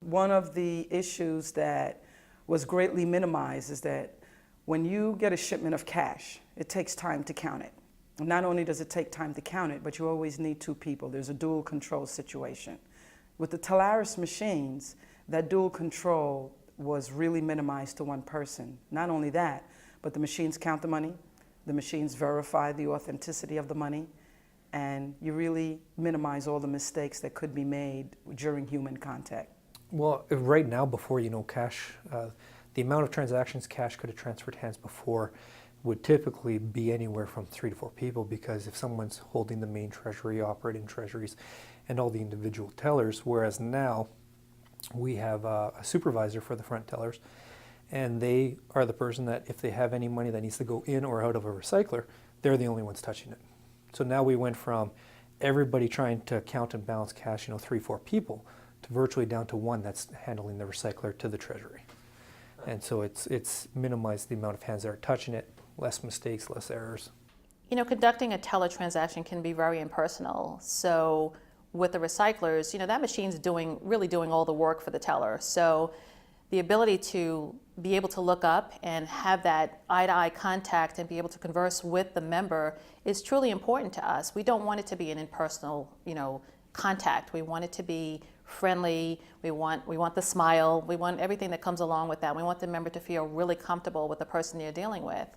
One of the issues that was greatly minimized is that when you get a shipment of cash, it takes time to count it. Not only does it take time to count it, but you always need two people. There's a dual control situation. With the Telarus machines, that dual control was really minimized to one person. Not only that, but the machines count the money, the machines verify the authenticity of the money, and you really minimize all the mistakes that could be made during human contact. Well, right now, before cash, the amount of transactions cash could have transferred hands before would typically be anywhere from 3 to 4 people, because if someone's holding the main treasury, operating treasuries, and all the individual tellers, whereas now we have a supervisor for the front tellers, and they are the person that if they have any money that needs to go in or out of a recycler, they're the only ones touching it. So now we went from everybody trying to count and balance cash, 3, 4 people, to virtually down to one that's handling the recycler to the treasury. And so it's minimized the amount of hands that are touching it, less mistakes, less errors. Conducting a teller transaction can be very impersonal. So with the recyclers, that machine's really doing all the work for the teller. So the ability to be able to look up and have that eye-to-eye contact and be able to converse with the member is truly important to us. We don't want it to be an impersonal, contact. We want it to be friendly. We want the smile. We want everything that comes along with that. We want the member to feel really comfortable with the person you're dealing with.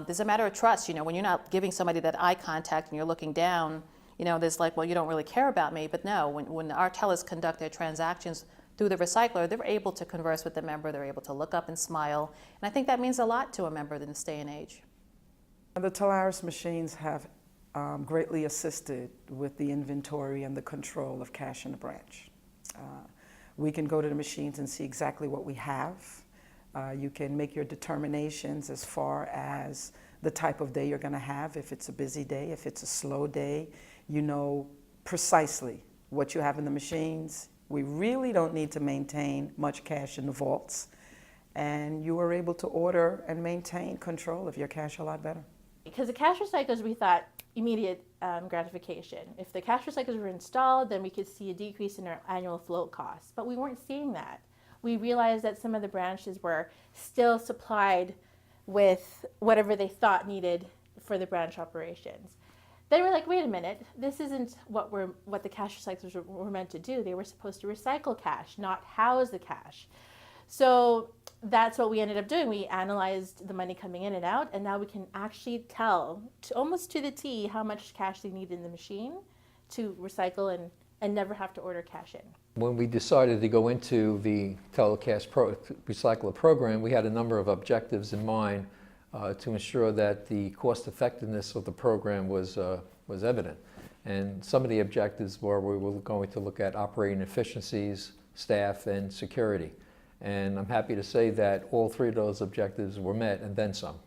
There's a matter of trust. When you're not giving somebody that eye contact and you're looking down, there's like, well, you don't really care about me. But no, when our tellers conduct their transactions through the recycler, they're able to converse with the member. They're able to look up and smile. And I think that means a lot to a member in this day and age. The Telarus machines have greatly assisted with the inventory and the control of cash in the branch. We can go to the machines and see exactly what we have. You can make your determinations as far as the type of day you're going to have. If it's a busy day, if it's a slow day, you know precisely what you have in the machines. We really don't need to maintain much cash in the vaults. And you are able to order and maintain control of your cash a lot better. Because the cash recyclers, we thought immediate gratification. If the cash recyclers were installed, then we could see a decrease in our annual float costs. But we weren't seeing that. We realized that some of the branches were still supplied with whatever they thought needed for the branch operations. They were like, wait a minute, this isn't what the cash recyclers were meant to do. They were supposed to recycle cash, not house the cash. So that's what we ended up doing. We analyzed the money coming in and out, and now we can actually tell almost to the T how much cash they need in the machine to recycle and never have to order cash in. When we decided to go into the Telecash Recycler program, we had a number of objectives in mind to ensure that the cost effectiveness of the program was evident. And some of the objectives were we were going to look at operating efficiencies, staff, and security. And I'm happy to say that all 3 of those objectives were met and then some.